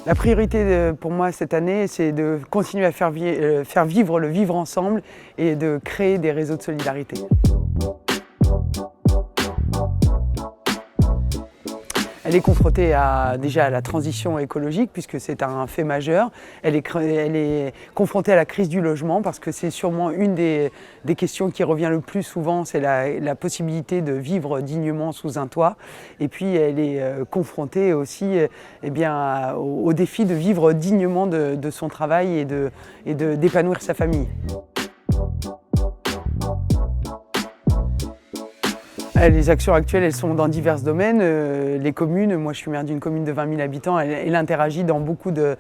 La priorité pour moi cette année, c'est de continuer à faire vivre le vivre ensemble et de créer des réseaux de solidarité. Elle est confrontée déjà à la transition écologique puisque c'est un fait majeur. Elle est confrontée à la crise du logement parce que c'est sûrement une des questions qui revient le plus souvent, c'est la possibilité de vivre dignement sous un toit. Et puis elle est confrontée aussi au défi de vivre dignement de son travail et d'épanouir sa famille. Les actions actuelles, elles sont dans divers domaines. Les communes, moi je suis maire d'une commune de 20 000 habitants, elle interagit dans beaucoup de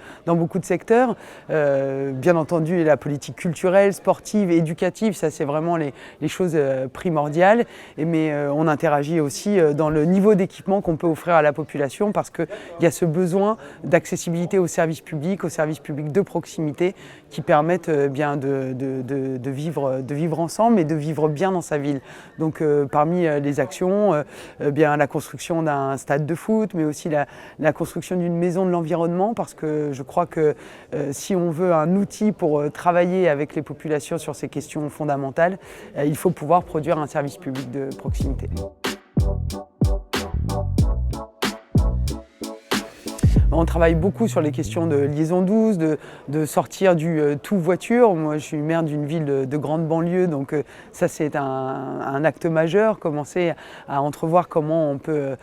secteurs. Bien entendu, la politique culturelle, sportive, éducative, ça c'est vraiment les choses primordiales. Mais on interagit aussi dans le niveau d'équipement qu'on peut offrir à la population parce qu'il y a ce besoin d'accessibilité aux services publics de proximité qui permettent de vivre ensemble et de vivre bien dans sa ville. Donc parmi les actions, la construction d'un stade de foot, mais aussi la construction d'une maison de l'environnement, parce que je crois que si on veut un outil pour travailler avec les populations sur ces questions fondamentales, il faut pouvoir produire un service public de proximité. On travaille beaucoup sur les questions de liaison douce, de sortir du tout voiture. Moi, je suis maire d'une ville de grande banlieue, donc ça c'est un acte majeur. Commencer à entrevoir comment on peut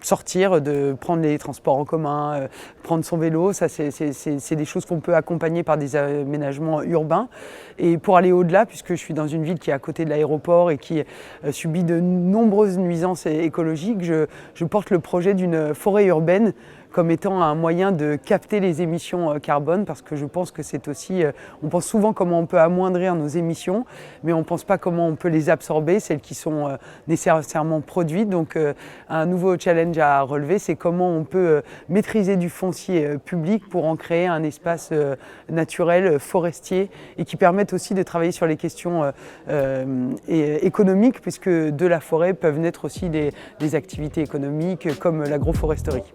sortir, prendre les transports en commun, prendre son vélo. Ça c'est des choses qu'on peut accompagner par des aménagements urbains. Et pour aller au-delà, puisque je suis dans une ville qui est à côté de l'aéroport et qui subit de nombreuses nuisances écologiques, je porte le projet d'une forêt urbaine comme étant un moyen de capter les émissions carbone, parce que je pense que c'est aussi, on pense souvent comment on peut amoindrir nos émissions, mais on ne pense pas comment on peut les absorber, celles qui sont nécessairement produites. Donc un nouveau challenge à relever, c'est comment on peut maîtriser du foncier public pour en créer un espace naturel, forestier, et qui permette aussi de travailler sur les questions économiques, puisque de la forêt peuvent naître aussi des activités économiques comme l'agroforesterie.